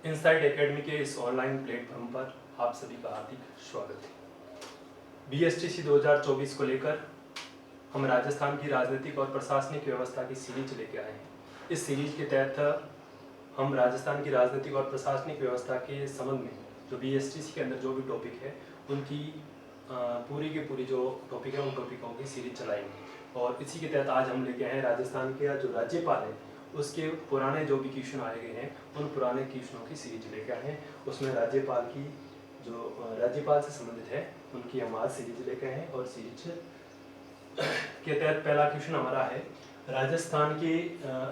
Insight academy के इस online platform पर आप सभी का हार्दिक स्वागत है। बीएसटीसी 2024 को लेकर हम राजस्थान की राजनीतिक और प्रशासनिक व्यवस्था की सीरीज लेके आए हैं। इस सीरीज के तहत हम राजस्थान की राजनीतिक और प्रशासनिक व्यवस्था के संबंध में जो बीएसटीसी के अंदर जो भी टॉपिक है उनकी पूरी की पूरी जो टॉपिक है उन टॉपिकों की सीरीज चलाएंगे। और इसी के तहत आज हम लेके आए हैं राजस्थान के जो राज्यपाल है उसके पुराने जो भी क्वेश्चन आए गए हैं उन पुराने क्वेश्चनों की सीरीज लेके आए हैं। उसमें राज्यपाल की जो राज्यपाल से संबंधित है उनकी हम आज सीरीज लेके आए हैं। और सीरीज के तहत पहला क्वेश्चन हमारा है, राजस्थान के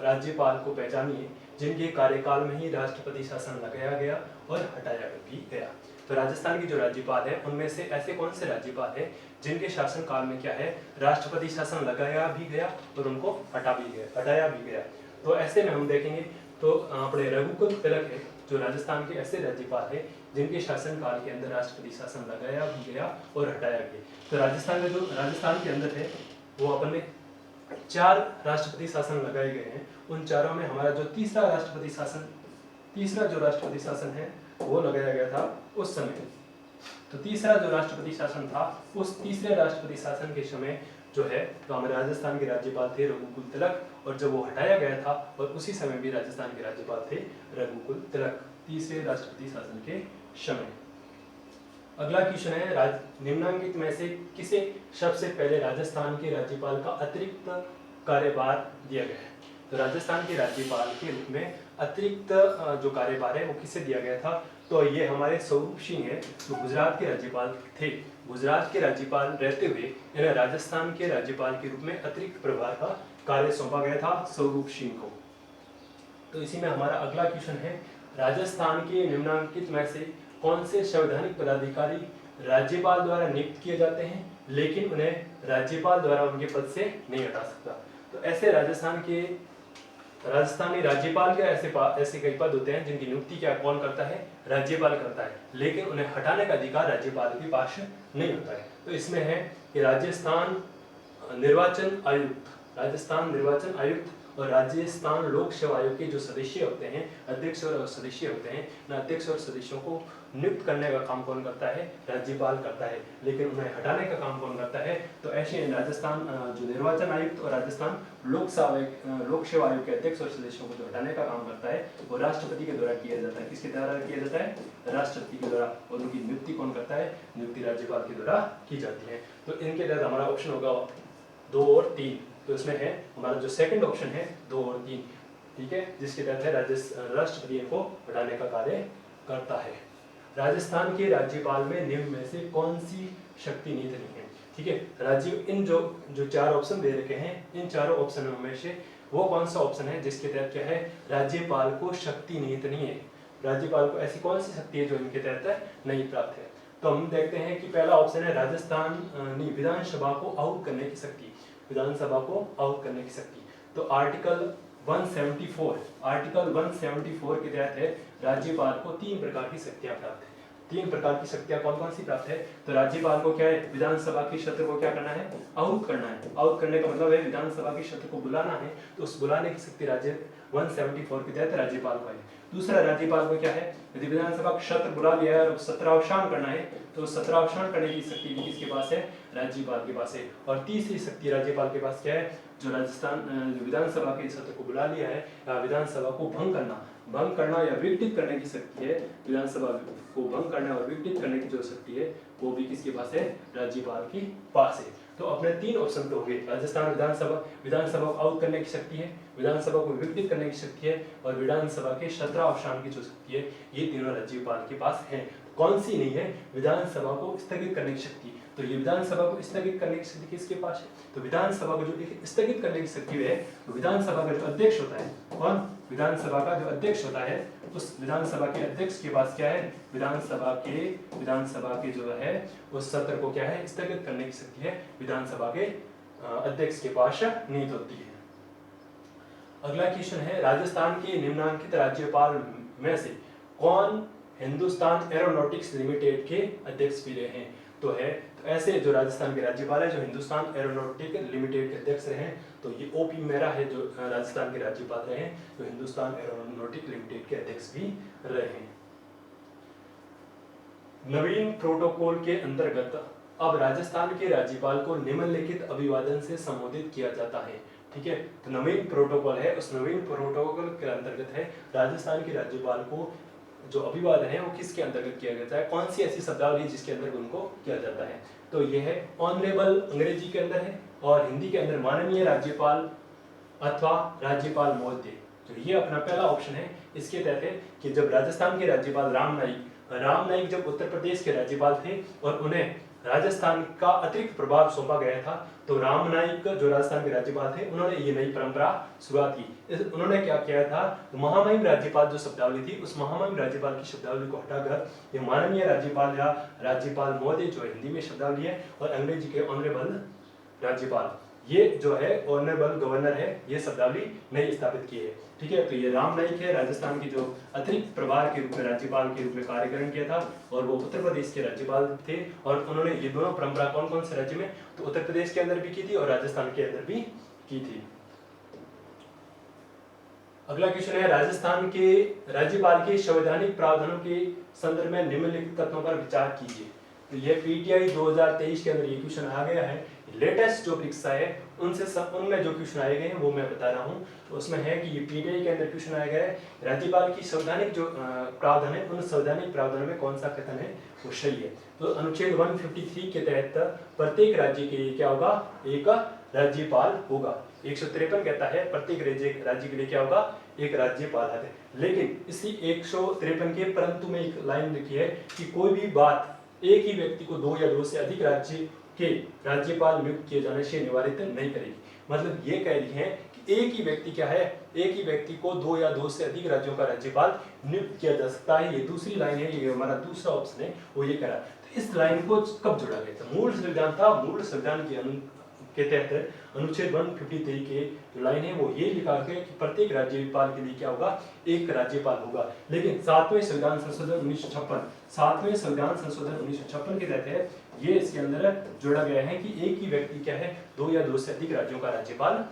राज्यपाल को पहचानिए जिनके कार्यकाल में ही राष्ट्रपति शासन लगाया गया और हटाया भी गया। तो राजस्थान की जो राज्यपाल है उनमें से ऐसे कौन से राज्यपाल है जिनके शासन काल में क्या है राष्ट्रपति शासन लगाया भी गया और उनको हटाया भी गया। तो ऐसे में हम देखेंगे तो अपने रघुकुल तिलक है जो राजस्थान के ऐसे राज्यपाल है जिनके शासन काल के अंदर राष्ट्रपति शासन लगाया भी गया और हटाया गया। तो राजस्थान के अंदर है वो अपन में 4 राष्ट्रपति शासन लगाए गए हैं। उन चारों में हमारा जो तीसरा जो राष्ट्रपति शासन है वो लगाया गया था उस समय। तो तीसरा जो राष्ट्रपति शासन था उस तीसरे राष्ट्रपति शासन के समय जो है तो हमारे राजस्थान के राज्यपाल थे रघुकुल तिलक, और जब वो हटाया गया था और उसी समय भी राजस्थान के राज्यपाल थे रघुकुल तिलक, तीसरे राष्ट्रपति शासन के समय। अगला क्वेश्चन है, निम्नलिखित में से किसे सबसे पहले राजस्थान के राज्यपाल का अतिरिक्त कार्यभार दिया गया है। तो राजस्थान के राज्यपाल के रूप में अतिरिक्त जो कार्यभार है वो किसे दिया गया था, तो ये हमारे स्वरूप सिंह है जो गुजरात के राज्यपाल थे। गुजरात के राज्यपाल रहते हुए इन्हें राजस्थान के राज्यपाल के रूप में अतिरिक्त प्रभार का कार्य सौंपा गया था स्वरूप सिंह को। तो इसी में हमारा अगला क्वेश्चन है, राजस्थान के निम्नलिखित में से कौन से संवैधानिक पदाधिकारी राज्यपाल द्वारा नियुक्त किए जाते हैं लेकिन उन्हें राज्यपाल द्वारा उनके पद से नहीं हटा सकता। तो ऐसे राजस्थानी राज्यपाल के ऐसे कई पद होते हैं जिनकी नियुक्ति क्या कौन करता है राज्यपाल करता है, लेकिन उन्हें हटाने का अधिकार राज्यपाल के पास नहीं होता है। तो इसमें है कि राजस्थान निर्वाचन आयुक्त और राजस्थान लोक सेवा आयोग के जो सदस्य होते हैं अध्यक्ष और सदस्य होते हैं न अध्यक्ष और सदस्यों को नियुक्त करने का काम कौन करता है राज्यपाल करता है, लेकिन उन्हें हटाने का काम कौन करता है। तो ऐसे राजस्थान जो निर्वाचन आयुक्त और राजस्थान लोक सेवा आयोग के अध्यक्ष और सदस्यों को जो हटाने का काम करता है वो राष्ट्रपति के द्वारा किया जाता है। किसके द्वारा किया जाता है राष्ट्रपति के द्वारा, और उनकी नियुक्ति कौन करता है नियुक्ति राज्यपाल के द्वारा की जाती है। तो इनके तहत हमारा ऑप्शन होगा 2 और 3। तो इसमें है हमारा जो सेकंड ऑप्शन है 2 और 3, ठीक है, जिसके तहत है राष्ट्रपति को हटाने का कार्य करता है। राजस्थान के राज्यपाल में निम्न में से कौन सी शक्ति नीति नहीं है, ठीक है। इन जो 4 ऑप्शन दे रखे हैं इन चारों ऑप्शनों में से वो कौन सा ऑप्शन है जिसके तहत क्या है राज्यपाल को शक्ति निहित नहीं है, राज्यपाल को ऐसी कौन सी शक्ति है जो इनके तहत नहीं प्राप्त है। तो हम देखते हैं कि पहला ऑप्शन है विधानसभा को आउट करने की शक्ति, विधानसभा को आउट करने की शक्ति। तो आर्टिकल 174 के तहत है राज्यपाल को 3 प्रकार की शक्तियां प्राप्त है। 3 प्रकार की शक्तियां कौन कौन सी प्राप्त है, तो राज्यपाल को क्या है विधानसभा के सत्र को क्या करना है आउट करना है। आउट करने का मतलब है विधानसभा के सत्र को बुलाना है, तो उस बुलाने की शक्ति 174 के तहत राज्यपाल को है। दूसरा राज्यपाल को क्या है यदि विधानसभा का सत्र बुला लिया है और सत्रावसान करना है तो सत्रावसान करने की शक्ति भी किसके पास है राज्यपाल के पास है। और तीसरी शक्ति राज्यपाल के पास क्या है जो विधानसभा के सत्र को बुला लिया है या विधानसभा को भंग करना या विघटित करने की शक्ति है, विधानसभा को भंग करना और विघटित करने की जो शक्ति है वो भी किसके पास है राज्यपाल के पास है। तो अपने 3 ऑप्शन तो हो गए, राजस्थान विधानसभा को आउट करने की शक्ति है, विधानसभा को विघटित करने की शक्ति है और विधानसभा के सत्रावसान की जो शक्ति है, ये तीनों राज्यपाल के पास हैं। कौन सी नहीं है विधानसभा को स्थगित करने की शक्ति, तो ये विधानसभा को स्थगित करने की शक्ति किसके पास है, तो विधानसभा को जो स्थगित करने की शक्ति है तो विधानसभा का जो अध्यक्ष होता है कौन, विधानसभा का जो अध्यक्ष होता है उस विधानसभा के अध्यक्ष के पास क्या है विधानसभा के जो है उस सत्र को क्या है स्थगित करने की शक्ति है विधानसभा के अध्यक्ष के पास निहित होती है। अगला क्वेश्चन है, राजस्थान के निम्नलिखित राज्यपाल में से कौन हिंदुस्तान एरोनॉटिक्स लिमिटेड के अध्यक्ष भी रहे हैं। तो है। तो ऐसे जो राजस्थान के राज्यपाल है, जो हिंदुस्तान एरोनॉटिक लिमिटेड के अध्यक्ष रहे, तो ये ओपी मेहरा है जो राजस्थान के राज्यपाल रहे हैं, जो हिंदुस्तान एरोनॉटिक लिमिटेड के अध्यक्ष भी रहे हैं। नवीन प्रोटोकॉल के अंतर्गत अब राजस्थान के राज्यपाल को निम्नलिखित अभिवादन से संबोधित किया जाता है। ठीक है, तो नवीन प्रोटोकॉल है, उस नवीन प्रोटोकॉल के अंतर्गत है राजस्थान के राज्यपाल को जो अभिवादन है वो किसके अंतर्गत किया जाता है, कौन सी ऐसी शब्दावली जिसके अंतर्गत उनको किया जाता है। तो यह है ऑनरेबल अंग्रेजी के अंदर है, और हिंदी के अंदर माननीय राज्यपाल अथवा राज्यपाल महोदय। तो ये अपना पहला ऑप्शन है। इसके तहत है कि जब राजस्थान के राज्यपाल राम नाईक जब उत्तर प्रदेश के राज्यपाल थे और उन्हें राजस्थान का अतिरिक्त प्रभाव सौंपा गया था, तो राम नाईक जो राजस्थान के राज्यपाल थे, उन्होंने ये नई परंपरा शुरुआत की। उन्होंने क्या किया था, महामहिम राज्यपाल जो शब्दावली थी, उस महामहिम राज्यपाल की शब्दावली को हटाकर ये माननीय राज्यपाल या राज्यपाल महोदय जो हिंदी में शब्दावली है, और अंग्रेजी के ऑनरेबल राज्यपाल, ये जो है ऑनरेबल गवर्नर है, ये शब्दावली नई स्थापित की है। ठीक है, तो ये राम नाईक है, राजस्थान की जो अतिरिक्त प्रभार के रूप में राज्यपाल के रूप में कार्यकरण किया था, और वो उत्तर प्रदेश के राज्यपाल थे, और उन्होंने ये दोनों परंपरा कौन कौन से राज्य में, तो उत्तर प्रदेश के अंदर भी की थी और राजस्थान के अंदर भी की थी। अगला क्वेश्चन है, राजस्थान के राज्यपाल के संवैधानिक प्रावधानों के संदर्भ में निम्नलिखित तथ्यों पर विचार कीजिए। तो ये पीटीआई 2023 के अंदर ये क्वेश्चन आ गया है। लेटेस्ट जो परीक्षा है उनमें जो क्वेश्चन आए गए हैं वो मैं बता रहा हूँ। तो उसमें है कि ये पीटीआई के अंदर क्वेश्चन आया गया है, राज्यपाल की संवैधानिक जो प्रावधान है, उन संवैधानिक प्रावधानों में कौन सा कथन है वो सही है। तो अनुच्छेद 153 के तहत प्रत्येक राज्य के लिए क्या होगा, एक राज्यपाल होगा। 153 कहता है प्रत्येक राज्य के लिए क्या होगा, एक राज्यपाल है। लेकिन इसी 153 के परंतु में एक लाइन लिखी है कि कोई भी बात एक ही व्यक्ति को दो या दो से अधिक राज्य के राज्यपाल नियुक्त किए जाने से निवारित नहीं करेगी। मतलब ये कह रही है कि एक ही व्यक्ति क्या है, एक ही व्यक्ति को दो या दो से अधिक राज्यों का राज्यपाल नियुक्त किया जा सकता है। ये दूसरी लाइन है, ये हमारा दूसरा ऑप्शन है, वो ये कह रहा है। तो इस लाइन को कब जोड़ा गया था, मूल संविधान था, मूल संविधान के तहत अनुच्छेद 153 के जो लाइन है वो ये लिखा गया कि प्रत्येक राज्यपाल के लिए क्या होगा, एक राज्यपाल होगा। लेकिन सातवें संविधान संशोधन 1956 के तहत ये इसके अंदर जोड़ा गया है कि एक ही व्यक्ति क्या है, दो या दो से अधिक राज्यों का राज्यपाल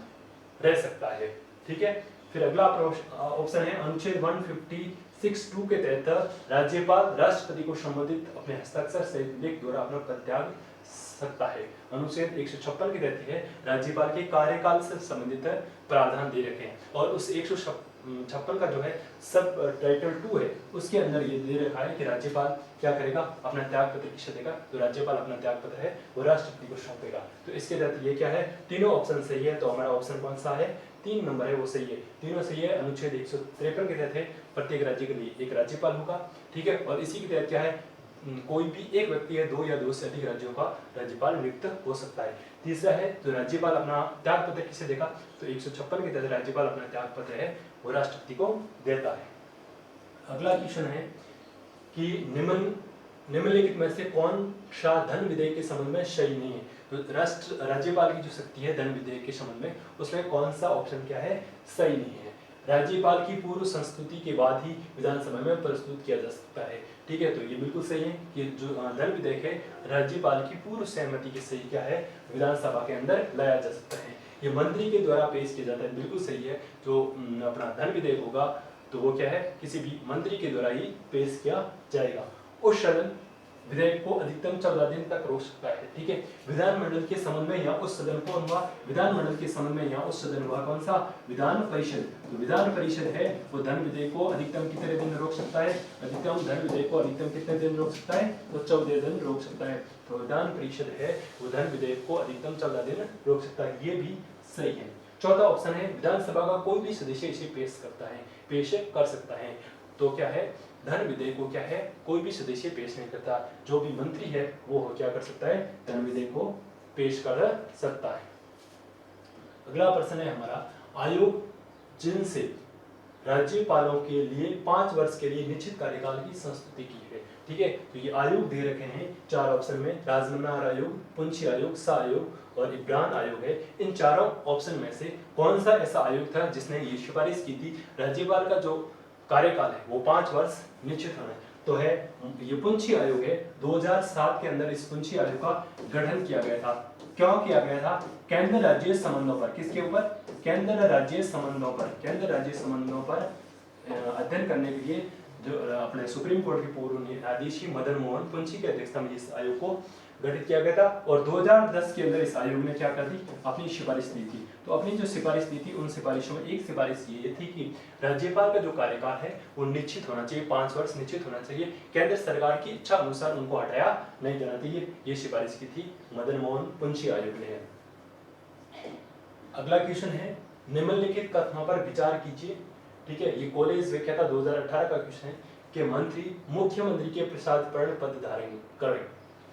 रह सकता है। ठीक है, फिर अगला ऑप्शन है अनुच्छेद 156(2) के तहत राज्यपाल राष्ट्रपति को संबोधित अपने हस्ताक्षर सहित लेख द्वारा अपना पद त्याग सकता है। अनुच्छेद 156 के तहत है राज्यपाल के कार्यकाल से संबंधित प्रावधान दे रखे हैं, और उस 156 का जो है सब टाइटल 2 है, उसके अंदर ये दे रखा है कि राज्यपाल क्या करेगा, अपना त्याग पत्र किसे देगा। तो राज्यपाल अपना त्याग पत्र है वो राष्ट्रपति को सौंपेगा। तो इसके तहत ये क्या है, तीनों ऑप्शन सही है। तो हमारा ऑप्शन कौन सा है, 3 नंबर है वो सही है, तीनों सही है। अनुच्छेद 153 के तहत है प्रत्येक राज्य के लिए एक राज्यपाल होगा। ठीक है, और इसी के तहत क्या है, कोई भी एक व्यक्ति है, दो या दो से अधिक राज्यों का राज्यपाल नियुक्त हो सकता है। तीसरा है तो राज्यपाल अपना त्याग पत्र किसे देगा, तो 156 के तहत राज्यपाल अपना त्याग पत्र है वो राष्ट्रपति को देता है। अगला क्वेश्चन है कि निम्नलिखित में से कौन सा धन विधेयक के संबंध में सही नहीं है। तो राज्यपाल की जो शक्ति है धन विधेयक के संबंध में, उसमें कौन सा ऑप्शन क्या है, सही नहीं है। राज्यपाल की पूर्व संस्तुति के बाद ही विधानसभा में प्रस्तुत किया जा सकता है। ठीक है, तो ये बिल्कुल सही है कि जो धन विधेयक है राज्यपाल की पूर्व सहमति के सही क्या है, विधानसभा के अंदर लाया जा सकता है। ये मंत्री के द्वारा पेश किया जाता है, बिल्कुल सही है। जो अपना धन विधेयक होगा तो वो क्या है, किसी भी मंत्री के द्वारा ही पेश किया जाएगा। उस सदन विधेयक को अधिकतम 14 दिन तक रोक सकता है। ठीक है, विधानमंडल के संबंध में या उस सदन को हुआ, विधानमंडल के संबंध में या उस सदन हुआ कौन सा, विधान परिषद। तो विधान परिषद है वो धन विधेयक को अधिकतम कितने दिन रोक सकता है, अधिकतम धन विधेयक को अधिकतम कितने दिन रोक सकता है, तो 14 दिन रोक सकता है। तो विधान परिषद है वो धन विधेयक को अधिकतम 14 दिन रोक सकता है, ये भी सही है। चौथा ऑप्शन है विधानसभा का कोई भी सदस्य इसे पेश कर सकता है। तो क्या है, धन विधेयक को क्या है, कोई भी सदस्य पेश नहीं करता, जो भी मंत्री है वो क्या कर सकता है, धन विधेयक को पेश कर सकता है। अगला प्रश्न है हमारा, आयोग जिनसे राज्यपालों के लिए 5 वर्ष के लिए निश्चित कार्यकाल की संस्तुति की है। ठीक है, तो ये आयोग दे रखे हैं 4 ऑप्शन में, राजमन्नार आयोग, पुंछी आयोग, सा आयोग और इब्रान आयोग है। इन चारों ऑप्शन में से कौन सा ऐसा आयोग था जिसने ये सिफारिश की थी राज्यपाल का जो कार्यकाल है वो 5 वर्ष निश्चित होना है। तो है ये पुंछी आयोग है। 2007 के अंदर इस पुंछी आयोग का गठन किया गया था। क्यों किया गया था? केंद्र राज्य संबंधों पर, किसके ऊपर? केंद्र राज्य संबंधों पर, केंद्र राज्य संबंधों पर अध्ययन करने के लिए जो अपने सुप्रीम कोर्ट के पूर्व न्यायाधीश मदन मोहन पुंछी की अध्यक्षता में इस आयोग को गठित किया गया था। और 2010 के अंदर इस आयोग ने क्या कर दी? अपनी सिफारिश दी थी। तो अपनी जो सिफारिश दी थी उन सिफारिशों में एक सिफारिश ये थी कि राज्यपाल का जो कार्यकाल है वो निश्चित होना चाहिए, 5 वर्ष निश्चित होना चाहिए। केंद्र सरकार की इच्छा अनुसार उनको हटाया नहीं जाना चाहिए। ये सिफारिश की थी मदन मोहन पुंछी आयोग ने। अगला क्वेश्चन है, निम्नलिखित कथनों पर विचार कीजिए। ठीक है, ये कॉलेज व्याख्याता 2018 का क्वेश्चन है कि मंत्री मुख्यमंत्री के प्रसादपर्ण पद धारण करें।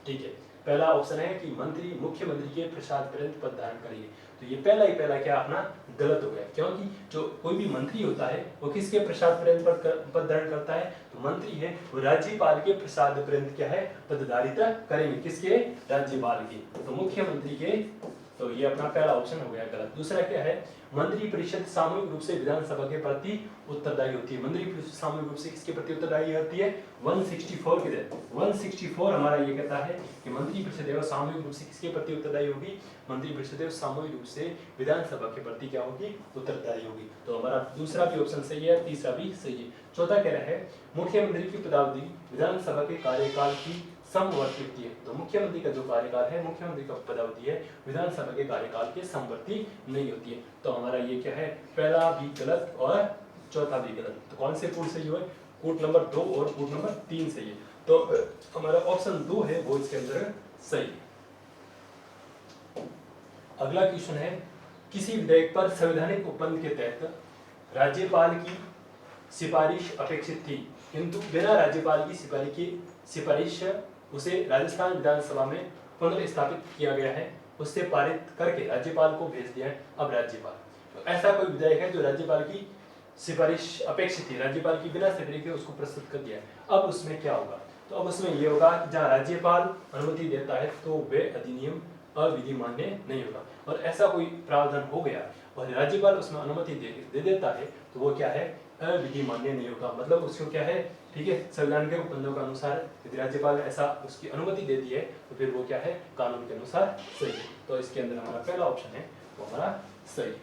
ठीक है, पहला ऑप्शन है कि मंत्री मुख्यमंत्री के प्रसादपर्ण पद धारण करेंगे। तो ये पहला क्या अपना गलत हो गया, क्योंकि जो कोई भी मंत्री होता है वो किसके प्रसादपर्ण पद धारण करता है? तो मंत्री है वो राज्यपाल के प्रसादपर्ण क्या है? पद धारित करेंगे। किसके? राज्यपाल के। तो मुख्यमंत्री के, तो ये अपना पहला ऑप्शन हो गया गलत। दूसरा क्या है? मंत्री परिषद सामूहिक रूप से विधानसभा के प्रति उत्तरदायी होती है। मंत्री परिषद सामूहिक रूप से किसके प्रति उत्तरदायी होती है? 164 के तहत 164 हमारा ये कहता है कि मंत्री परिषद एवं सामूहिक रूप से किसके प्रति उत्तरदायी होगी? मंत्री परिषद एवं सामूहिक रूप से विधानसभा के प्रति क्या होगी? उत्तरदायी होगी। तो हमारा दूसरा भी ऑप्शन सही है, तीसरा भी सही है। चौथा कह रहा है मुख्यमंत्री की पदावधि विधानसभा के कार्यकाल की समवर्ती होती है। तो मुख्यमंत्री का जो कार्यकाल है, मुख्यमंत्री का पदावधि है, विधानसभा के कार्यकाल के समवर्ती नहीं होती है। तो हमारा ये क्या है? पहला भी गलत और चौथा भी गलत। तो कौन से कूट सही हुए? कूट नंबर 2 और कूट नंबर 3 सही है। तो हमारा ऑप्शन 2 है वो इसके अंदर सही है। अगला क्वेश्चन है, किसी विधेयक पर संवैधानिक उपबंध के तहत राज्यपाल की सिफारिश अपेक्षित थी, किंतु बिना राज्यपाल की सिफारिश उसे राजस्थान विधानसभा में पुनर्स्थापित किया गया है, उससे पारित करके राज्यपाल को भेज दिया है। अब राज्यपाल, तो ऐसा कोई विधेयक है जो राज्यपाल की सिफारिश अपेक्षित थी, राज्यपाल की बिना सिफारिश के उसको प्रस्तुत कर दिया है। अब उसमें क्या होगा? तो अब उसमें ये होगा कि जहाँ राज्यपाल अनुमति देता है तो वे अधिनियम अविधि मान्य नहीं होगा। और ऐसा कोई प्रावधान हो गया और राज्यपाल उसमें अनुमति दे देता है तो वो क्या है? अविधि मान्य नहीं होगा। मतलब उसको क्या है? ठीक है, संविधान के उपबंधों के अनुसार यदि राज्यपाल ने ऐसा उसकी अनुमति दे दी है तो फिर वो क्या है? कानून के अनुसार सही है। तो इसके अंदर हमारा पहला ऑप्शन है वो हमारा सही है।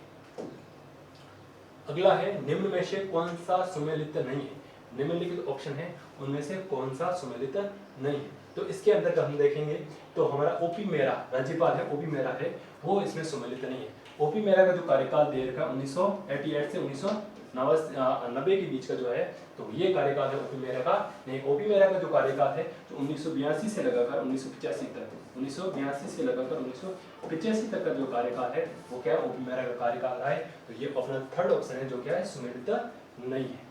अगला है, निम्न में से कौन सा सुमेलित नहीं है? निम्नलिखित ऑप्शन है उनमें से कौन सा सुमेलित नहीं है? तो इसके अंदर का हम देखेंगे तो हमारा ओपी मेहरा राज्यपाल है, ओपी मेहरा है, वो इसमें सुमेलित नहीं है। ओपी मेहरा का जो कार्यकाल दे रखा 1988 से 1990 के बीच का जो है, तो ये कार्यकाल है ओपी मेहरा का नहीं। ओपी मेहरा का जो कार्यकाल है जो 1982 से लगाकर 1985 तक, 1982 से लगाकर 1985 तक का जो कार्यकाल है वो क्या है? ओपी मेहरा का कार्यकाल रहा है। तो ये अपना थर्ड ऑप्शन है जो क्या है? सुमेलित नहीं है।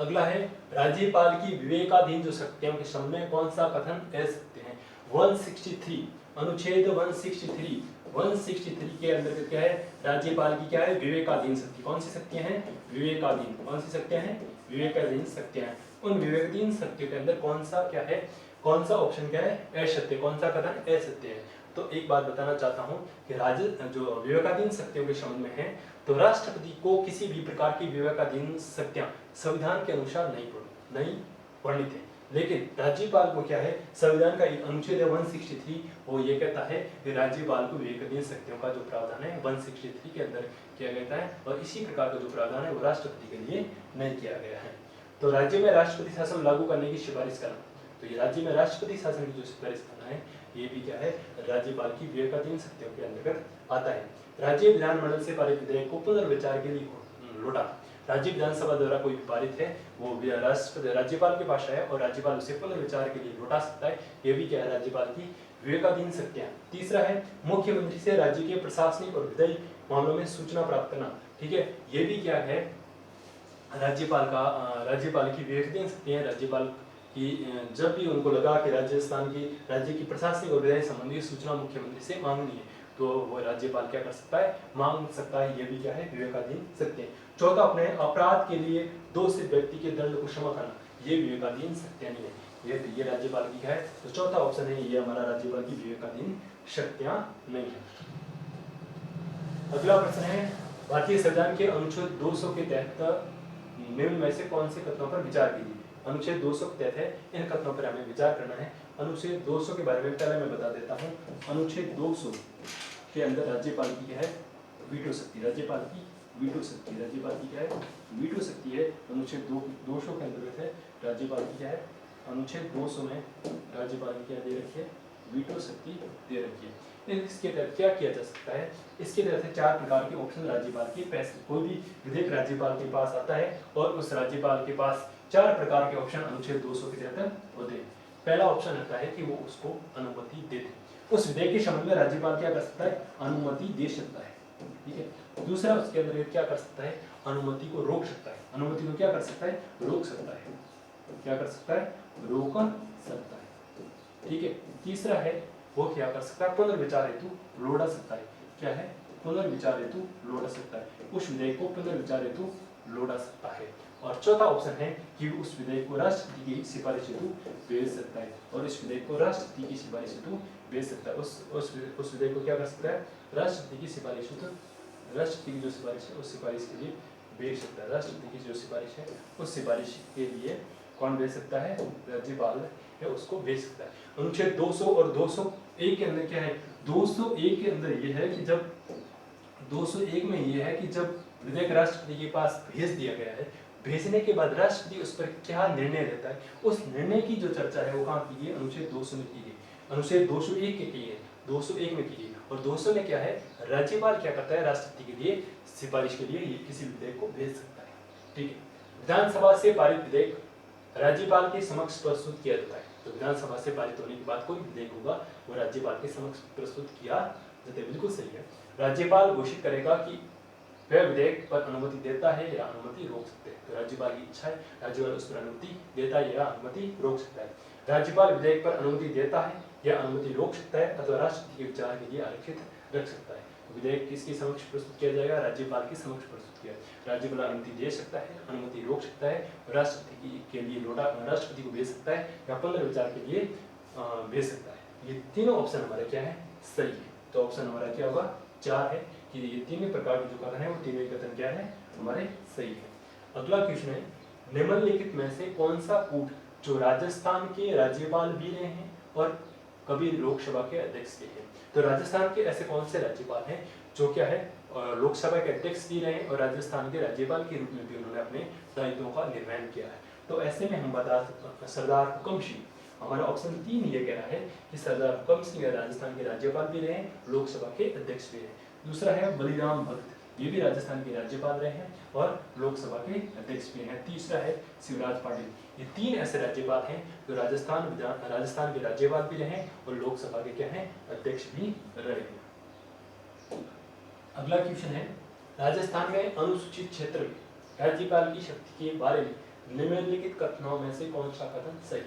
अगला है, राज्यपाल की विवेकाधीन जो शक्तियों के संबंध में कौन सा कथन कह सकते हैं? 163 अनुच्छेद 163 के अंदर क्या है? राज्यपाल की क्या है? विवेकाधीन शक्ति। कौन सी शक्तियां हैं? विवेकाधीन। कौन सी शक्तियां हैं? विवेकाधीन शक्तियां हैं। उन विवेकाधीन शक्तियों के अंदर कौन सा क्या है? कौन सा ऑप्शन क्या है? असत्य। कौन सा कथन असत्य है? तो एक बात बताना चाहता हूं कि जो विवेकाधीन शक्तियों के संबंध में है तो राष्ट्रपति को किसी भी प्रकार की विवेकाधीन शक्तियां संविधान के अनुसार नहीं वर्णित है, लेकिन राज्यपाल को क्या है? संविधान का एक अनुच्छेद 163 वो ये कहता है कि राज्यपाल को विवेकाधीन शक्तियों का जो प्रावधान है 163 के अंदर किया गया है, और इसी प्रकार का जो प्रावधान है वो राष्ट्रपति के लिए नहीं किया गया है। तो राज्य में राष्ट्रपति शासन लागू करने की सिफारिश करना, तो ये राज्य में राष्ट्रपति शासन की जो सिफारिश करना है ये भी क्या है? राज्यपाल की विवेकाधीन शक्तियों के अंतर्गत आता है। राज्य विधानमंडल से पारित विधेयक को पुनर्विचार के लिए लौटा, राज्य विधानसभा द्वारा कोई भी पारित है वो राज्यपाल के पास है और राज्यपाल उसे पुनर्विचार के लिए लौटा सकता है। ये भी क्या है? राज्यपाल की विवेकाधीन शक्तियां। तीसरा है, मुख्यमंत्री से राज्य के प्रशासनिक और विधायी मामलों में सूचना प्राप्त करना। ठीक है, ये भी क्या है? राज्यपाल की विवेकाधीन शक्तियां। राज्यपाल कि जब भी उनको लगा कि राज्य की प्रशासनिक और विधायी संबंधी सूचना मुख्यमंत्री से मांगनी है तो वो राज्यपाल क्या कर सकता है? मांग सकता है। ये भी क्या है? विवेकाधीन शक्तियां। चौथा अपने अपराध के लिए दोषी व्यक्ति के दंड को क्षमा करना, ये विवेकाधीन शक्तियां नहीं है, ये राज्यपाल की है। तो चौथा ऑप्शन है ये हमारा राज्यपाल की विवेकाधीन शक्तियां नहीं है। अगला प्रश्न है, भारतीय संविधान के अनुच्छेद 200 के तहत निम्न में से कौन से कथनों पर विचार कीजिए? अनुच्छेद 200 के तहत है। इन कथनों पर हमें विचार करना है। अनुच्छेद 200 के बारे में पहले मैं बता देता हूँ। अनुच्छेद 200 के अंदर राज्यपाल की क्या है, वीटो शक्ति। राज्यपाल की वीटो शक्ति, राज्यपाल की क्या है, वीटो शक्ति है। अनुच्छेद 200 के अंतर्गत है राज्यपाल की क्या है, अनुच्छेद 200 में राज्यपाल की क्या दे रखी है, वीटो शक्ति दे रखी है। इसके तहत क्या किया जा सकता है, इसके तहत 4 प्रकार के ऑप्शन राज्यपाल के पास, कोई भी विधेयक राज्यपाल के पास आता है और उस राज्यपाल के पास 4 प्रकार के ऑप्शन अनुच्छेद 200 के तहत होते हैं। पहला ऑप्शन आता है कि वो उसको अनुमति दे दे, उस विधेयक के संबंध में राज्यपाल क्या कर सकता है, अनुमति दे सकता है, ठीक है। दूसरा, उसके अंदर क्या कर सकता है, अनुमति को रोक सकता है। अनुमति को क्या कर सकता है, रोक सकता है, क्या कर सकता है, रोक सकता है, ठीक है। तीसरा है वो क्या कर सकता है, पुनर्विचार हेतु लौटा सकता है। क्या है, पुनर्विचार हेतु लौटा सकता है, उस विधेयक को पुनर्विचार हेतु लौटा सकता है। और चौथा ऑप्शन है कि उस विधेयक को राष्ट्रपति की सिफारिश हेतु भेज सकता है, और इस विधेयक को राष्ट्रपति की सिफारिश हेतु भेज सकता है। उस विधेयक को क्या कर सकता है, राष्ट्रपति की सिफारिश हेतु, राष्ट्रपति की जो सिफारिश है उस सिफारिश के लिए भेज सकता है। राष्ट्रपति की जो सिफारिश है उस सिफारिश के लिए कौन भेज सकता है, राज्यपाल है, उसको भेज सकता है। अनुच्छेद 200 और 201 के अंदर क्या है, 201 के अंदर ये है कि जब 201 में ये है कि जब विधेयक राष्ट्रपति के पास भेज दिया गया है, भेजने के बाद राष्ट्रपति उस पर क्या निर्णय लेता है, उस निर्णय की जो चर्चा है वो कहाँ की गई, अनुच्छेद 200 में की गई। अनुच्छेद 201 के की है, 201 में की गई। और 200 में क्या है, राज्यपाल क्या करता है, राष्ट्रपति के लिए सिफारिश के लिए ये किसी विधेयक को भेज सकता है, ठीक है। विधानसभा से पारित विधेयक राज्यपाल के समक्ष प्रस्तुत किया जाता है। तो विधानसभा से पारित होने के बाद कोई विधेयक होगा वो राज्यपाल के समक्ष प्रस्तुत किया जाता है, बिल्कुल सही है। राज्यपाल घोषित करेगा कि वह विधेयक पर अनुमति देता है या अनुमति रोक सकते हैं। तो राज्यपाल की इच्छा है, राज्यपाल उस पर अनुमति देता है या अनुमति रोक सकता है। राज्यपाल विधेयक पर अनुमति देता है या अनुमति रोक सकता है अथवा राष्ट्रपति के विचार के लिए आरक्षित रख सकता है। विधेयक किसके समक्ष प्रस्तुत किया जाएगा, राज्यपाल के समक्ष प्रस्तुत किया। राज्यपाल अनुमति दे सकता है, अनुमति रोक सकता है, राष्ट्रपति के लिए लौटा, राष्ट्रपति को भेज सकता है या पुनर्विचार के लिए भेज सकता है। ये तीनों ऑप्शन हमारे क्या है, सही है। तो ऑप्शन हमारा क्या होगा, 4 है कि ये तीनों प्रकार के जो कथन है वो तीनों कथन क्या है, हमारे सही है। अगला क्वेश्चन है, निम्नलिखित में से कौन सा कूट जो राजस्थान के राज्यपाल भी रहे हैं और कभी लोकसभा के अध्यक्ष भी हैं। तो राजस्थान के ऐसे कौन से राज्यपाल हैं जो क्या है लोकसभा के अध्यक्ष भी रहे और राजस्थान के राज्यपाल के रूप में भी उन्होंने अपने दायित्वों का निर्वहन किया है। तो ऐसे में हम बता सकते, सरदार हुकम सिंह, हमारा ऑप्शन 3 ये कह रहा है कि सरदार हुकम सिंह राजस्थान के राज्यपाल भी रहे, लोकसभा के अध्यक्ष भी रहे। दूसरा है बलिराम भगत, ये भी राजस्थान के राज्यपाल रहे हैं और लोकसभा के अध्यक्ष भी हैं। तीसरा है शिवराज पाटिल। ये 3 ऐसे राज्यपाल हैं जो राजस्थान के राज्यपाल भी रहे और लोकसभा के क्या हैं, अध्यक्ष भी रहे हैं। अगला क्वेश्चन है, राजस्थान में अनुसूचित क्षेत्र में राज्यपाल की शक्ति के बारे में निम्नलिखित कथनों में से कौन सा कथन सही है,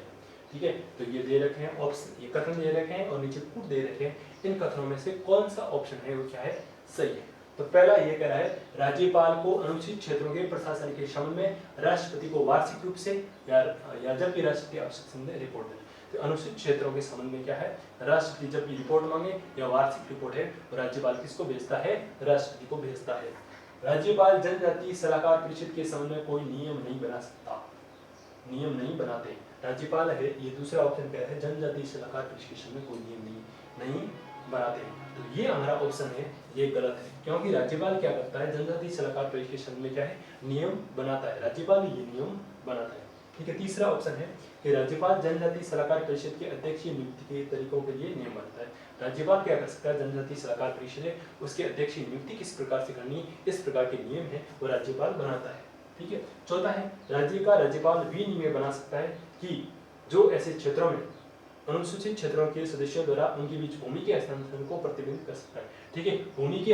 ठीक है। तो ये दे रखे हैं ऑप्शन, ये कथन दे रखे हैं और नीचे कूट दे रखे हैं। इन कथनों में से कौन सा ऑप्शन है वो क्या है, सही है। तो पहला ये कह रहा है, राज्यपाल को अनुसूचित क्षेत्रों के प्रशासन के संबंध में राष्ट्रपति को वार्षिक रूप से या जब भी राष्ट्रपति आवश्यक समय में रिपोर्ट दे। तो अनुसूचित क्षेत्रों के संबंध में क्या है, राष्ट्रपति जब भी रिपोर्ट मांगे या वार्षिक रिपोर्ट है तो राज्यपाल किसको भेजता है, राष्ट्रपति को भेजता है। राज्यपाल जनजातीय सलाहकार परिषद के संबंध में कोई नियम नहीं बना सकता, नियम नहीं बनाते राज्यपाल है। ये दूसरा ऑप्शन क्या है, जनजातीय सलाहकार परिषद के संबंध में कोई नियम नहीं बनाते हैं। तो ये हमारा ऑप्शन है, ये गलत है, क्योंकि राज्यपाल क्या करता है, जनजातीय सलाहकार परिषद के संबंध में क्या है, नियम बनाता है, राज्यपाल ये नियम बनाता है, ठीक है। तीसरा ऑप्शन है कि राज्यपाल जनजातीय सलाहकार परिषद के अध्यक्ष नियुक्ति के तरीकों के लिए नियम बनाता है। राज्यपाल क्या कर सकता है, जनजातीय सलाहकार परिषद है उसके अध्यक्ष की नियुक्ति किस प्रकार से करनी, इस प्रकार के नियम है वो राज्यपाल बनाता है, ठीक है। चौथा है, राज्य का राज्यपाल भी नियम बना सकता है कि जो ऐसे क्षेत्रों में अनुसूचित क्षेत्रों के सदस्यों द्वारा उनके बीच भूमि के हस्तांतरण को प्रतिबंधित कर सकता है, ठीक है। भूमि के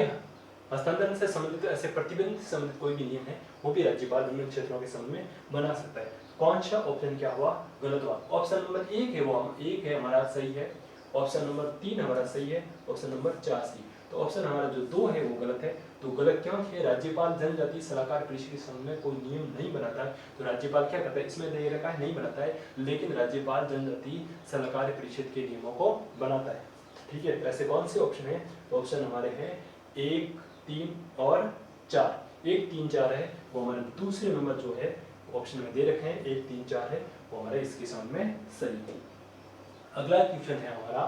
हस्तांतरण से संबंधित ऐसे प्रतिबंध से संबंधित कोई भी नियम है वो भी राज्यपाल उन क्षेत्रों के संबंध में बना सकता है। कौन सा ऑप्शन क्या हुआ, गलत हुआ। ऑप्शन नंबर 1 है, वो 1 है हमारा सही है, ऑप्शन नंबर 3 हमारा सही है, ऑप्शन नंबर 4 सही। तो ऑप्शन हमारा जो 2 है वो गलत है। तो गलत क्यों है, राज्यपाल जनजातीय सलाहकार परिषद के संबंध में कोई नियम नहीं बनाता है। तो राज्यपाल क्या करता है, इसमें दे रखा है नहीं बनाता है, लेकिन राज्यपाल जनजातीय सलाहकार परिषद के नियमों को बनाता है, ठीक है। ऐसे कौन से ऑप्शन है, तो ऑप्शन हमारे हैं 1, 3 और 4। 1, 3, 4 है वो हमारे दूसरे नंबर जो है ऑप्शन में दे रखे हैं 1, 3, 4 है, वो हमारे इसके संबंध में सही है। अगला क्वेश्चन है हमारा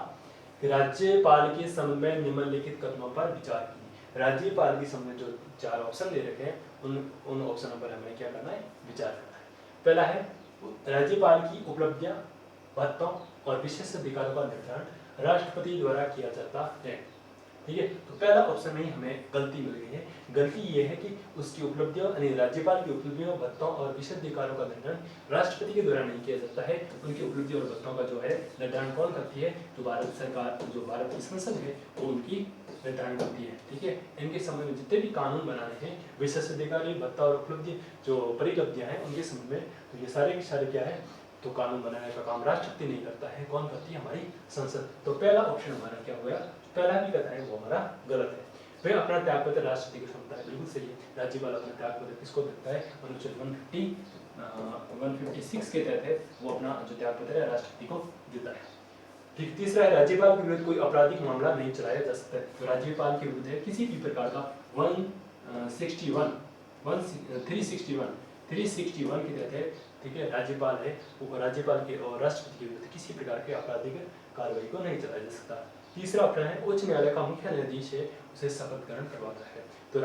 कि राज्यपाल के संबंध में निम्नलिखित कथनों पर विचार कीजिए। राज्यपाल के संबंध में जो 4 ऑप्शन दे रखे हैं उन ऑप्शनों पर हमें क्या करना है, विचार करना है। पहला है राज्यपाल की उपलब्धियां, भत्तों और विशेष अधिकारों का निर्धारण राष्ट्रपति द्वारा किया जाता है। ठीक है, तो पहला ऑप्शन में हमें गलती मिल गई है। गलती ये है कि उसकी उपलब्धियों यानी राज्यपाल की उपलब्धियों, भत्तों और विशेष अधिकारों का निर्धारण राष्ट्रपति के द्वारा नहीं किया जाता है। उनकी उपलब्धियों और भत्तों का जो है निर्धारण कौन करती है, जो भारत सरकार, जो भारत की संसद है वो उनकी निर्धारण करती है। ठीक है, इनके संबंध में जितने भी कानून बनाने हैं, विशेष अधिकारी, भत्ता और उपलब्धि जो परिलब्धियां हैं उनके संबंध में, तो ये सारे के सारे क्या है, तो कानून बनाने का काम राष्ट्रपति नहीं करता है, कौन करती है, हमारी संसद। तो पहला ऑप्शन हमारा क्या हो गया, पहला भी कथन है वो हमारा गलत है। वह अपना त्यागपत्र राष्ट्रपति को सौंपता है, बिल्कुल सही है। राज्यपाल अपना त्यागपत्र किसको देता है, अनुच्छेद 156 के तहत है, वो अपना जो त्यागपत्र है राष्ट्रपति को देता है। ठीक, तीसरा है राज्यपाल के विरुद्ध कोई आपराधिक मामला नहीं चलाया जा सकता है। तो राज्यपाल के विरुद्ध किसी भी प्रकार का 361 के तहत है। ठीक है, राज्यपाल है वो राज्यपाल के और राष्ट्रपति के विरुद्ध किसी प्रकार के आपराधिक कार्रवाई को नहीं चलाया जा सकता। तीसरा ऑप्शन है उच्च न्यायालय का मुख्य न्यायाधीश है उसे शपथ ग्रहण करवाता है। तो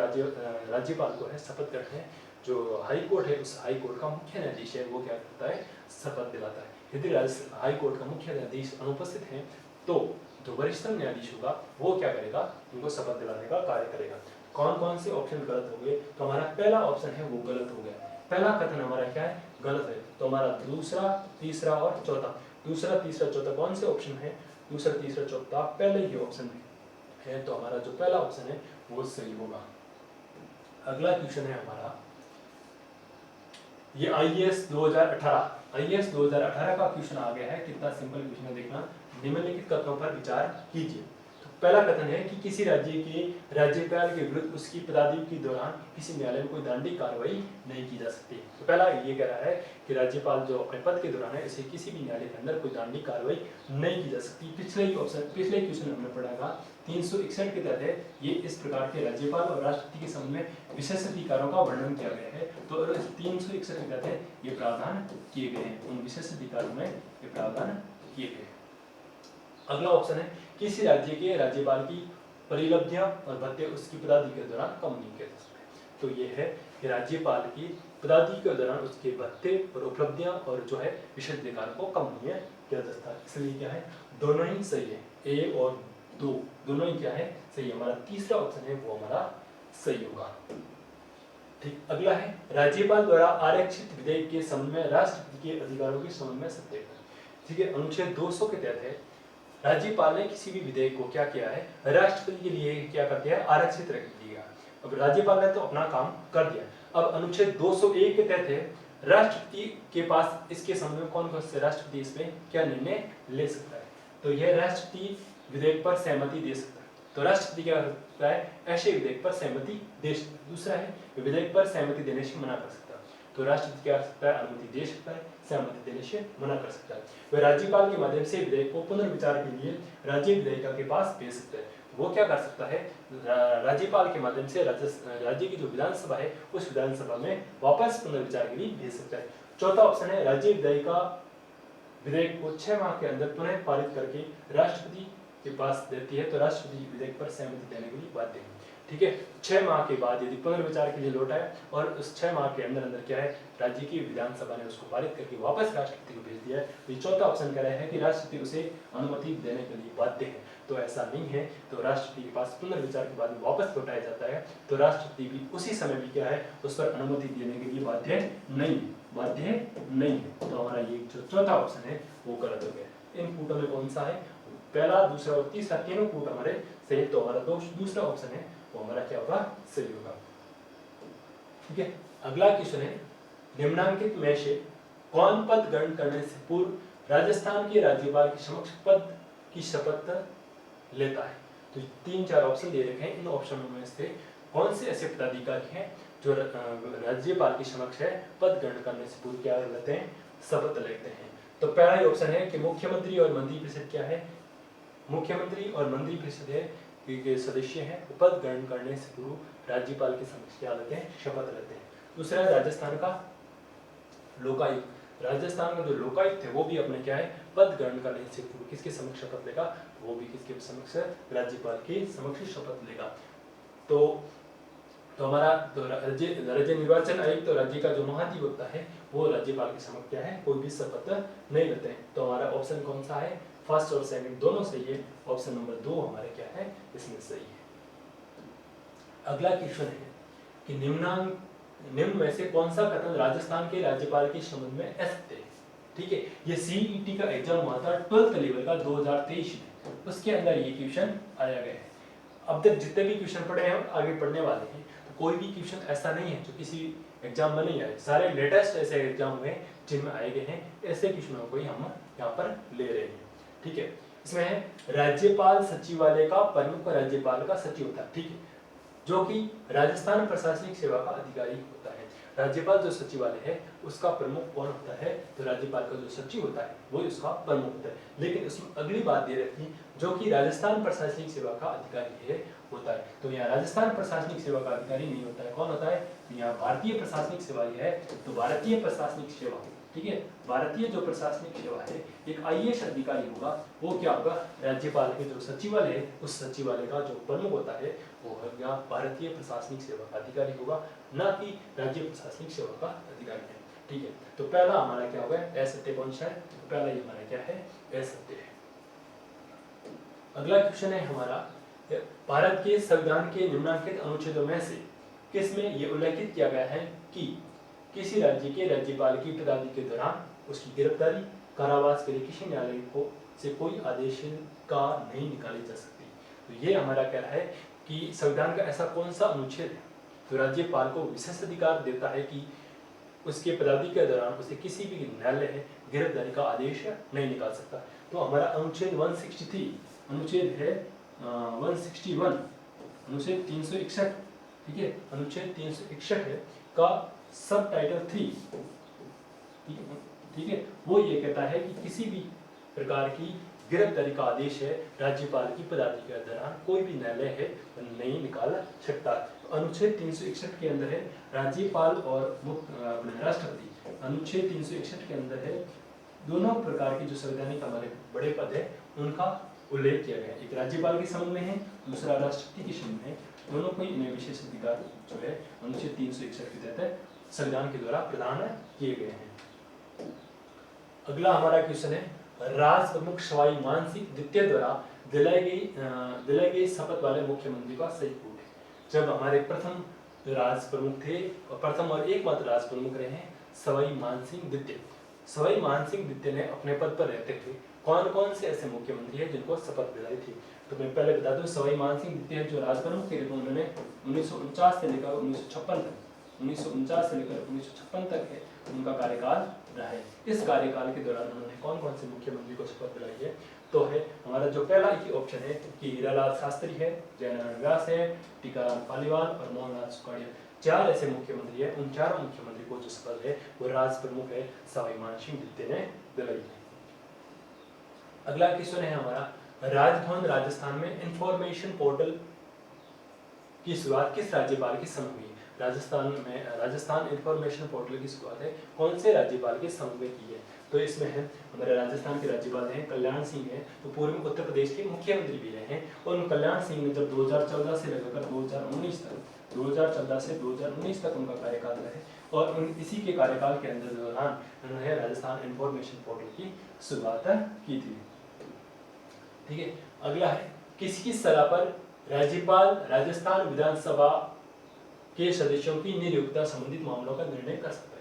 राज्यपाल को है शपथ ग्रहण है, जो हाई कोर्ट है उस हाई कोर्ट का मुख्य न्यायाधीश है वो क्या करता है, शपथ दिलाता है। यदि हाई कोर्ट का मुख्य न्यायाधीश अनुपस्थित है तो जो वरिष्ठ न्यायाधीश होगा वो क्या करेगा, उनको शपथ दिलाने का कार्य करेगा। कौन कौन से ऑप्शन गलत हो गए, तो हमारा पहला ऑप्शन है वो गलत हो गया। पहला कथन हमारा क्या है, गलत है। तो हमारा दूसरा, तीसरा और चौथा, दूसरा, तीसरा, चौथा कौन से ऑप्शन है, दूसरा, तीसरा, चौथा पहले ही ऑप्शन है, तो हमारा जो पहला ऑप्शन है वो सही होगा। अगला क्वेश्चन है हमारा ये आईएएस 2018 का क्वेश्चन आ गया है। कितना सिंपल क्वेश्चन है देखना। निम्नलिखित कथनों पर विचार कीजिए। तो पहला कथन है कि किसी राज्य के राज्यपाल के विरुद्ध उसकी पदावधि के दौरान किसी न्यायालय में कोई दंडिक कार्रवाई नहीं की जा सकती। तो पहला ये कह रहा है कि राज्यपाल जो अपने पद के दौरान है इसे किसी भी न्यायालय के अंदर कोई दंडिक कार्रवाई नहीं की जा सकती। पिछले क्वेश्चन हमने पढ़ा था 361 के तहत है, ये इस प्रकार के राज्यपाल और राष्ट्रपति के संबंध में विशेष अधिकारों का वर्णन किया गया है। तो 361 के तहत है ये प्रावधान किए गए हैं, उन विशेष अधिकारों में ये प्रावधान किए गए हैं। अगला ऑप्शन है किसी राज्य के राज्यपाल की परिलब्धियां और भत्ते उसकी पदावधि के दौरान कम नहीं किए जा सकते। तो ये है कि राज्यपाल की पदावधि के दौरान उसके भत्ते और उपलब्धियां और जो है विशेष अधिकार को कम नहीं किया जा सकता। इसलिए क्या है, दोनों ही सही है, ए और 2 दोनों ही क्या है, सही है। हमारा तीसरा ऑप्शन है वो हमारा सही होगा। ठीक, अगला है राज्यपाल द्वारा आरक्षित विधेयक के संबंध में राष्ट्रपति के अधिकारों के संबंध में सत्यापन। ठीक है, अनुच्छेद 200 के तहत है राज्यपाल ने किसी भी विधेयक को क्या किया है, राष्ट्रपति के लिए क्या कर दिया, आरक्षित रख दिया। अब राज्यपाल ने तो अपना काम कर दिया। अब अनुच्छेद 201 के तहत है राष्ट्रपति के पास इसके संबंध में कौन कौन से राष्ट्रपति इसमें क्या निर्णय ले सकता है। तो यह राष्ट्रपति विधेयक पर सहमति दे सकता है। तो राष्ट्रपति क्या करता है, ऐसे विधेयक पर सहमति दे। दूसरा है विधेयक पर सहमति देने से मना कर सकता है। तो राष्ट्रपति क्या कर सकता है, अनुमति दे सकता है, सहमति देने से मना कर सकता है। वह राज्यपाल के माध्यम से विधेयक को पुनर्विचार के लिए राज्य विधायिका के पास भेज सकता है। वो क्या कर सकता है, राज्यपाल के माध्यम से राज्य की जो विधानसभा है उस विधानसभा में वापस पुनर्विचार के लिए भेज सकता है। चौथा ऑप्शन है राज्य विधायिका विधेयक को 6 माह के अंदर पुनः पारित करके राष्ट्रपति के पास देती है। तो राष्ट्रपति विधेयक पर सहमति देने के लिए बाध्य है। ठीक है, 6 माह के बाद यदि पुनर्विचार के लिए लौटाए और उस 6 माह के अंदर अंदर क्या है, राज्य की विधानसभा ने उसको पारित करके वापस राष्ट्रपति को भेज दिया है। तो ये चौथा ऑप्शन कह रहा है कि राष्ट्रपति उसे अनुमति देने के लिए बाध्य है। तो ऐसा नहीं है, तो राष्ट्रपति के पास पुनर्विचार के बाद वापस लौटाया जाता है। तो राष्ट्रपति भी उसी समय भी क्या है, उस पर अनुमति देने के लिए बाध्य नहीं है। तो हमारा ये जो चौथा ऑप्शन है वो गलत हो गया। इन कूटों में कौन सा है, पहला, दूसरा और तीसरा तीनों कूट हमारे सही। तो हमारा दूसरा ऑप्शन है वो हमारा क्या होगा, सही होगा। ठीक है, अगला क्वेश्चन है निम्नलिखित में से कौन पद ग्रहण करने से पूर्व राजस्थान के राज्यपाल के समक्ष पद की शपथ लेता है। तो 3-4 ऑप्शन दे रखे हैं। इन ऑप्शनों में से कौन से ऐसे पदाधिकारी हैं जो राज्यपाल के समक्ष है पद ग्रहण करने से पूर्व क्या लेते हैं, शपथ लेते हैं। तो पहला ही ऑप्शन है कि मुख्यमंत्री और मंत्रिपरिषद क्या है, मुख्यमंत्री और मंत्रिपरिषद है के सदस्य हैं, पद ग्रहण करने से पूर्व राज्यपाल के समक्ष क्या लेते हैं, शपथ लेते हैं। दूसरा है राजस्थान का लोकायुक्त। राजस्थान में जो लोकायुक्त है वो भी अपने क्या है पद ग्रहण करने से पूर्व किसके समक्ष शपथ लेगा, वो भी किसके समक्ष, राज्यपाल के समक्ष शपथ लेगा। तो हमारा तो राज्य निर्वाचन आयुक्त तो राज्य का जो महाधिवक्ता है वो राज्यपाल के समक्ष क्या है कोई भी शपथ नहीं लेते हैं। तो हमारा ऑप्शन कौन सा है, फर्स्ट और सेकंड दोनों सही है, ऑप्शन नंबर 2 हमारे क्या है इसमें सही है। अगला क्वेश्चन है कि निम्न में से कौन सा कथन राजस्थान के राज्यपाल के संबंध में असत्य है। ठीक है, ये सीईटी का एग्जाम हुआ था 12th लेवल का 2023 में, उसके अंदर ये क्वेश्चन आया गया है। अब तक जितने भी क्वेश्चन पढ़े हैं आगे पढ़ने वाले हैं, तो कोई भी क्वेश्चन ऐसा नहीं है जो किसी एग्जाम में नहीं आए, सारे लेटेस्ट ऐसे एग्जाम हुए जिनमें आए गए हैं, ऐसे क्वेश्चनों को ही हम यहाँ पर ले रहे हैं। ठीक है, इसमें है राज्यपाल सचिवालय का प्रमुख राज्यपाल का सचिव होता है। ठीक है, जो कि राजस्थान प्रशासनिक सेवा का अधिकारी होता है। राज्यपाल जो सचिवालय है उसका प्रमुख कौन होता है, तो राज्यपाल का जो सचिव होता है वो उसका प्रमुख होता है। लेकिन उसमें अगली बात दे रखी जो कि राजस्थान प्रशासनिक सेवा का अधिकारी है होता है। तो यहाँ राजस्थान प्रशासनिक सेवा का अधिकारी नहीं होता है, कौन होता है, यहाँ भारतीय प्रशासनिक सेवा ही है। तो भारतीय प्रशासनिक सेवा, ठीक है, भारतीय जो प्रशासनिक सेवा है एक आईएएस अधिकारी होगा, वो क्या होगा, राज्यपाल के जो सचिवालय है उस सचिवालय का जो प्रमुख होता है वो होगा भारतीय प्रशासनिक सेवा का अधिकारी होगा, ना कि राज्य प्रशासनिक सेवा का अधिकारी है। ठीक है, तो पहला हमारा क्या होगा, असत्य कौन सा है, तो पहला ये हमारा क्या है, असत्य है। अगला क्वेश्चन है हमारा, भारत के संविधान के निम्नलिखित अनुच्छेदों में से किसमें ये उल्लेखित किया गया है कि किसी राज्य के राज्यपाल की पदावधि के दौरान उसकी गिरफ्तारी, कारावास के लिए किसी न्यायालय को से कोई आदेश का नहीं निकाली जा सकती। तो ये हमारा क्या है कि संविधान का ऐसा कौन सा अनुच्छेद है तो राज्यपाल को विशेष अधिकार देता है कि उसके पदावधि के दौरान उसे किसी भी न्यायालय गिरफ्तारी का आदेश नहीं निकाल सकता। तो हमारा अनुच्छेद 163 अनुच्छेद है 161 अनुच्छेद 361, ठीक है, अनुच्छेद 361 है का सब टाइटल 3, ठीक है, वो ये कहता है कि किसी भी प्रकार की गिरफ्तारी का आदेश है राज्यपाल की पदावधि के दौरान कोई भी न्यायालय है नहीं निकाल सकता। तो अनुच्छेद 361 के अंदर है राज्यपाल और अपने राष्ट्रपति, अनुच्छेद 361 के अंदर है दोनों प्रकार की जो संवैधानिक हमारे बड़े पद है उनका उल्लेख किया गया है। एक राज्यपाल के संबंध में है, दूसरा राष्ट्रपति के संबंध में है, दोनों को इन्हें विशेष अधिकार जो है अनुच्छेद 361 के तहत संविधान के द्वारा प्रदान किए गए हैं। अगला हमारा क्वेश्चन है, राज प्रमुख सवाई मानसिंह द्वितीय द्वारा दिलाई गई शपथ वाले मुख्यमंत्री का सही कोट है। जब हमारे प्रथम जो राज प्रमुख थे और प्रथम और एकमात्र राज प्रमुख रहे हैं सवाई मानसिंह द्वितीय, सवाई मानसिंह द्वितीय ने अपने पद पर रहते हुए कौन कौन से ऐसे मुख्यमंत्री हैं जिनको शपथ दिलाई थी। तो मैं पहले बता दूं, सवाई मानसिंह द्वितीय जो राज प्रमुख थे उन्होंने 1949 से लेकर 1956 से लेकर 1956 तक है उनका कार्यकाल रहा है। इस कार्यकाल के दौरान उन्होंने कौन कौन से मुख्यमंत्री को शपथ दिलाई है, तो है हमारा जो पहला ही ऑप्शन है कि हीरालाल शास्त्री है, जयनारायण व्यास है, टीकाराम पालीवाल और मोहनलाल सुखाड़िया, चार ऐसे मुख्यमंत्री है। उन चारों मुख्यमंत्री को जो शपथ है वो राज प्रमुख है सवाई मानसिंह द्वितीय ने दिलाई है। अगला क्वेश्चन है हमारा, राजभवन राजस्थान में इंफॉर्मेशन पोर्टल की शुरुआत किस राज्यपाल के समय हुई? राजस्थान इंफॉर्मेशन पोर्टल की शुरुआत है कौन से राज्यपाल के समय में की है? तो इसमें है हमारे राजस्थान के राज्यपाल हैं कल्याण सिंह है, तो पूर्व में उत्तर प्रदेश के मुख्यमंत्री भी रहे हैं। और कल्याण सिंह ने जब 2014 से लेकर 2019 तक उनका कार्यकाल रहा है और इसी के कार्यकाल के अंदर दौरान उन्होंने राजस्थान इंफॉर्मेशन पोर्टल की शुरुआत की थी। ठीक है, अगला है, किसकी सलाह पर राज्यपाल राजस्थान विधानसभा के सदस्यों की नियुक्ति संबंधित मामलों का निर्णय कर सकता है?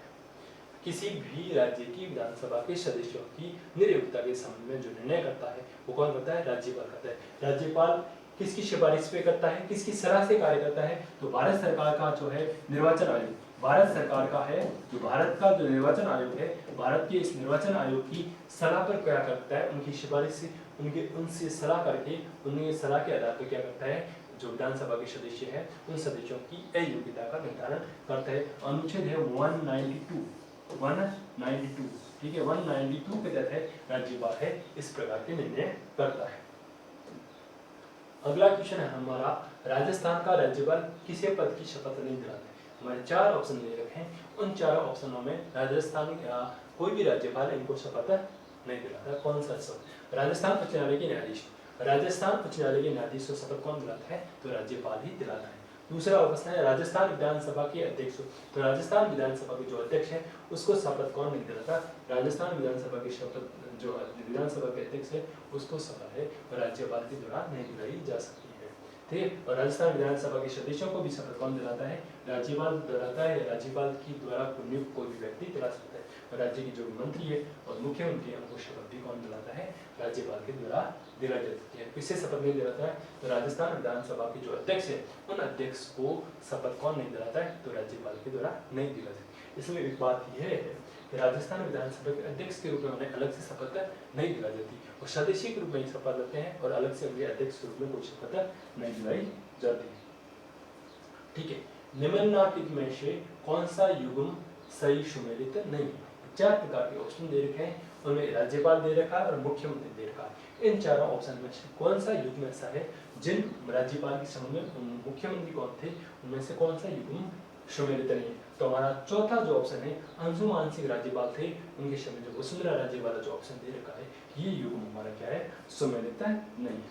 किसी भी राज्य की विधानसभा के सदस्यों की नियुक्ति के संबंध में जो निर्णय करता है वो कौन करता है? राज्यपाल करता है। राज्यपाल किसकी सिफारिश पे करता है, किसकी सलाह से कार्य करता है? तो भारत सरकार का जो है निर्वाचन आयोग, भारत सरकार का है जो भारत का जो निर्वाचन आयोग है, भारत के इस निर्वाचन आयोग की सलाह पर क्या करता है, उनकी सिफारिश से उनसे सलाह करके उनके सलाह के आधार पर क्या करता है, जो विधानसभा के सदस्य है उन सदस्यों की अयोग्यता का निर्धारण करता है। अनुच्छेद है 192, ठीक है, 192 के तहत राज्यपाल है इस प्रकार के निर्णय करता है। अगला क्वेश्चन है हमारा, राजस्थान का राज्यपाल किसे पद की शपथ नहीं दिलाता है? हमारे 4 ऑप्शन दे रखे हैं, उन चारों ऑप्शनों में राजस्थान या कोई भी राज्यपाल इनको शपथ नहीं दिलाता। कौन सा शपथ? राजस्थान उच्च न्यायालय के न्यायाधीश, राजस्थान उच्च न्यायालय के न्यायाधीश को शपथ कौन दिलाता है? तो राज्यपाल ही दिलाता है। दूसरा ऑप्शन है राजस्थान विधानसभा के अध्यक्ष, तो राजस्थान विधानसभा के जो अध्यक्ष हैं उसको शपथ कौन नहीं दिलाता? राजस्थान विधानसभा की शपथ जो विधानसभा के अध्यक्ष है उसको शपथ है राज्यपाल के द्वारा नहीं दिलाई जा सकती है। ठीक है, और राजस्थान विधानसभा के सदस्यों को भी शपथ कौन दिलाता है? राज्यपाल दिलाता है, या राज्यपाल की द्वारा नियुक्त कोई भी व्यक्ति दिला सकता है। और राज्य की जो मंत्री है और मुख्यमंत्री है उनको शपथ भी कौन दिलाता है? राज्यपाल के द्वारा दिलाई जा सकती है। किससे शपथ नहीं दिलाता है? तो राजस्थान विधानसभा के जो अध्यक्ष है उन अध्यक्ष को शपथ कौन नहीं दिलाता है? तो राज्यपाल के द्वारा नहीं दिला सकती। इसमें एक बात यह है कि राजस्थान विधानसभा के अध्यक्ष के रूप में उन्हें अलग से शपथ नहीं दिलाई जाती, और सदस्य के रूप में शपथ लेते हैं और अलग से उनके अध्यक्ष के रूप में कोई शपथ नहीं दिलाई जाती। ठीक है, निम्नलिखित में से कौन सा युग्म सही सुमेलित नहीं है? 4 प्रकार के ऑप्शन दे रखे हैं, उनमें राज्यपाल दे रखा है और मुख्यमंत्री दे रखा है। इन चारों ऑप्शन में से कौन सा युग्म ऐसा है जिन राज्यपाल के समय में मुख्यमंत्री कौन थे उनमें से कौन सा युग्म सुमेलित नहीं है? तो हमारा चौथा जो ऑप्शन है अंशुमानसिक राज्यपाल थे उनके समय जो वसुंधरा राज्य वाला जो ऑप्शन दे रखा है ये युग्म हमारा क्या है? सुमेलित नहीं है।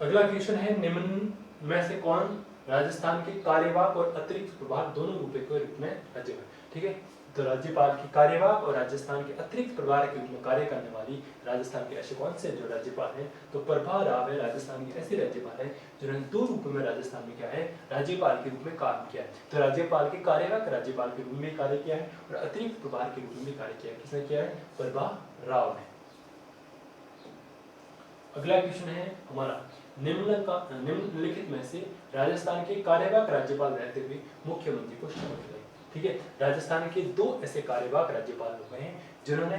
अगला क्वेश्चन है निम्न में से कौन राजस्थान के कार्यवाहक और अतिरिक्त प्रभार दोनों रूप में राज्यपाल? ठीक है, तो राज्यपाल की कार्यवाहक और राजस्थान के अतिरिक्त प्रभार के रूप में कार्य करने वाली राजस्थान के ऐसे कौन से जो राज्यपाल हैं? तो प्रभा राव है राजस्थान के ऐसे राज्यपाल है जिन्होंने 2 रूपों में राजस्थान में क्या है? राज्यपाल के रूप में काम किया है। तो राज्यपाल के कार्यवाहक राज्यपाल के रूप में कार्य किया है और अतिरिक्त प्रभार के रूप में कार्य किया है। किसने किया है? प्रभा राव ने। अगला क्वेश्चन है हमारा निम्नलिखित में से राजस्थान के कार्यवाहक राज्यपाल रहते हुए मुख्यमंत्री को शपथ दिलाई। ठीक है, राजस्थान के 2 ऐसे कार्यवाहक राज्यपाल हुए हैं जिन्होंने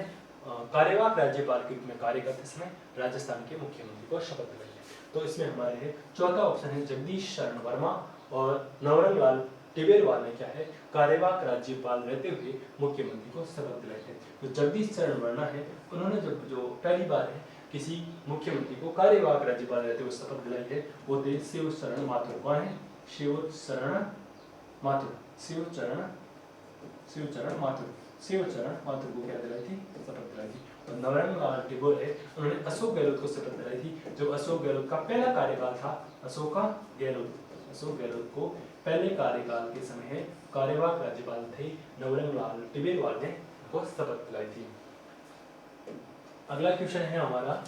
कार्यवाहक राज्यपाल के रूप में कार्य करते समय राजस्थान के मुख्यमंत्री को शपथ दिलाई है। तो इसमें हमारे है चौथा ऑप्शन है जगदीश शरण वर्मा और नवरंग लाल टिबेरवाल ने क्या है? कार्यवाहक राज्यपाल रहते हुए मुख्यमंत्री को शपथ दिलाई है। तो जगदीश शरण वर्मा है, उन्होंने जो पहली बार है किसी मुख्यमंत्री को कार्यवाहक राज्यपाल रहते हुए शपथ दिलाई है वो थे शिव शरण माथुर। कौन है? शिव शरण माथुर को क्या दिलाई थी? शपथ दिलाई थी। और नवरंग लाल टिबोर है, उन्होंने अशोक गहलोत को शपथ दिलाई थी। जो अशोक गहलोत का पहला कार्यकाल था, अशोक गहलोत को पहले कार्यकाल के समय है कार्यवाहक राज्यपाल थे नवरंग लाल टिबेरवाल ने को शपथ दिलाई थी। अगला क्वेश्चन है हमारा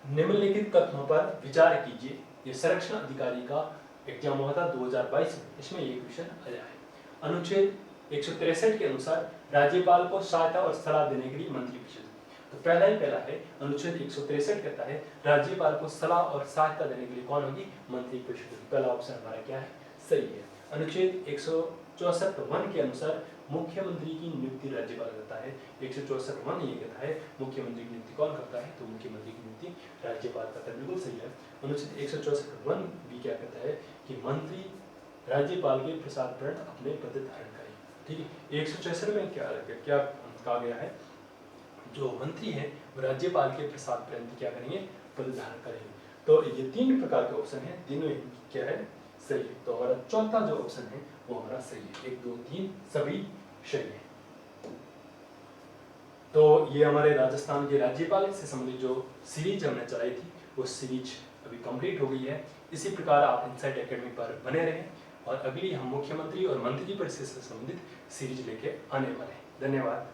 निम्नलिखित कथनों पर विचार कीजिए। ये संरक्षण अधिकारी का एग्जाम हुआ था 2022 में, इसमें ये क्वेश्चन आया है। अनुच्छेद 163 के अनुसार राज्यपाल को सहायता और सलाह देने के लिए मंत्रिपरिषद। तो पहला है अनुच्छेद 163 कहता है राज्यपाल को सलाह और सहायता देने के लिए कौन होगी? मंत्रिपरिषद। पहला ऑप्शन हमारा क्या है? सही है। अनुच्छेद 164(1) के अनुसार मुख्यमंत्री की नियुक्ति राज्यपाल करता है। 164(1) ये कहता है मुख्यमंत्री की नियुक्ति कौन करता है? तो मुख्यमंत्री की नियुक्ति राज्यपाल करता है। बिल्कुल सही है। अनुच्छेद 164(1) भी क्या कहता है कि मंत्री राज्यपाल के प्रसाद पर्यंत अपने पद धारण करें। ठीक है, 164 में क्या कहा गया है? जो मंत्री है वो राज्यपाल के प्रसाद पर्यंत क्या करेंगे? पद धारण करेंगे। तो ये 3 प्रकार के ऑप्शन है, तीनों क्या है? सही है। तो हमारा चौथा जो ऑप्शन है वो हमारा सही है। 1 2 3 सभी सही है। तो ये हमारे राजस्थान के राज्यपाल से संबंधित जो सीरीज हमने चलाई थी वो सीरीज अभी कंप्लीट हो गई है। इसी प्रकार आप इनसाइट एकेडमी पर बने रहें और अगली हम मुख्यमंत्री और मंत्री परिषद से संबंधित सीरीज लेके आने वाले हैं। धन्यवाद।